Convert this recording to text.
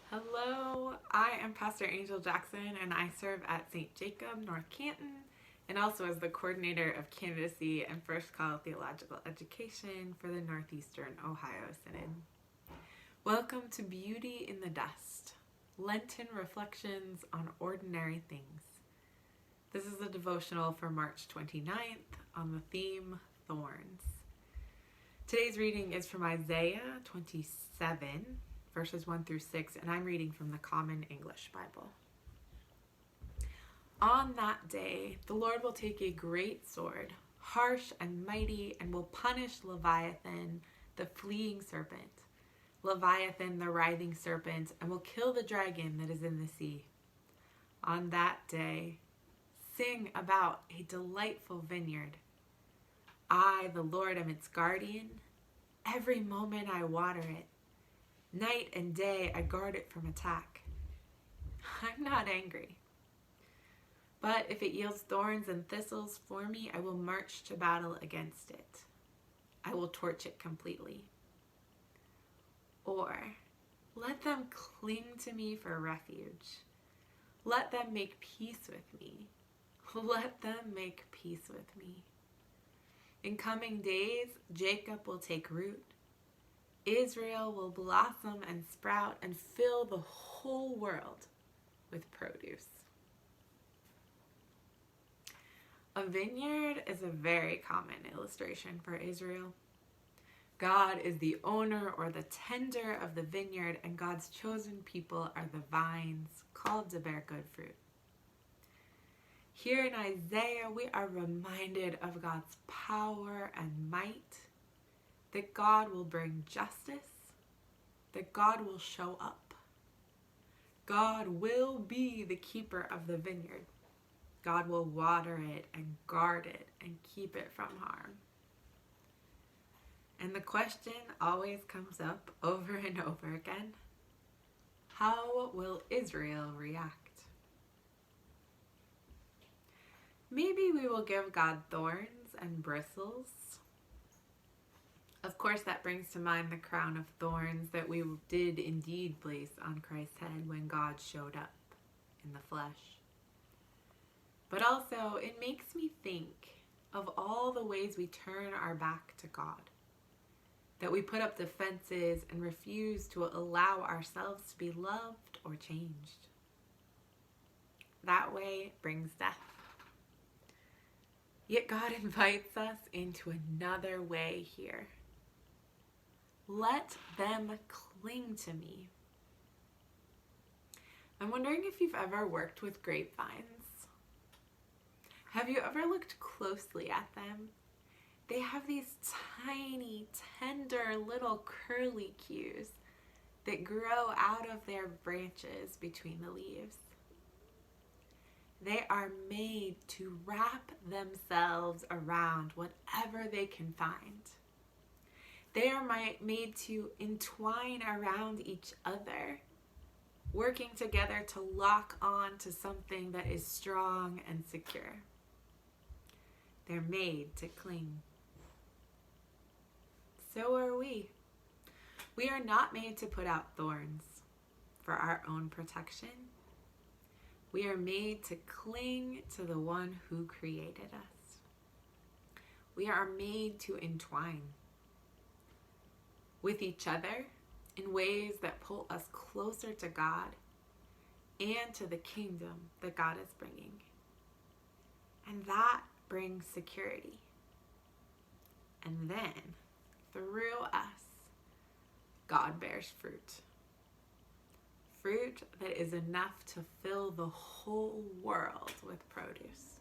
Hello, I am Pastor Angel Jackson and I serve at St. Jacob, North Canton, and also as the coordinator of candidacy and First Call Theological Education for the Northeastern Ohio Synod. Welcome to Beauty in the Dust, Lenten Reflections on Ordinary Things. This is a devotional for March 29th on the theme Thorns. Today's reading is from Isaiah 27, verses 1 through 6, and I'm reading from the Common English Bible. On that day, the Lord will take a great sword, harsh and mighty, and will punish Leviathan, the fleeing serpent, Leviathan, the writhing serpent, and will kill the dragon that is in the sea. On that day, sing about a delightful vineyard. I, the Lord, am its guardian. Every moment I water it. Night and day I guard it from attack. I'm not angry. But if it yields thorns and thistles for me, I will march to battle against it. I will torch it completely. Or let them cling to me for refuge. Let them make peace with me. Let them make peace with me. In coming days, Jacob will take root. Israel will blossom and sprout and fill the whole world with produce. A vineyard is a very common illustration for Israel. God is the owner or the tender of the vineyard, and God's chosen people are the vines called to bear good fruit. Here in Isaiah, we are reminded of God's power and might, that God will bring justice, that God will show up. God will be the keeper of the vineyard. God will water it and guard it and keep it from harm. And the question always comes up over and over again: how will Israel react? Maybe we will give God thorns and bristles. Of course, that brings to mind the crown of thorns that we did indeed place on Christ's head when God showed up in the flesh. But also, it makes me think of all the ways we turn our back to God, that we put up defenses and refuse to allow ourselves to be loved or changed. That way brings death. Yet God invites us into another way here. Let them cling to me. I'm wondering if you've ever worked with grapevines. Have you ever looked closely at them? They have these tiny, tender little curly cues that grow out of their branches between the leaves. They are made to wrap themselves around whatever they can find. They are made to entwine around each other, working together to lock on to something that is strong and secure. They're made to cling. So are we. We are not made to put out thorns for our own protection. We are made to cling to the one who created us. We are made to entwine with each other in ways that pull us closer to God and to the kingdom that God is bringing. And that brings security. And then, through us, God bears fruit. Fruit that is enough to fill the whole world with produce.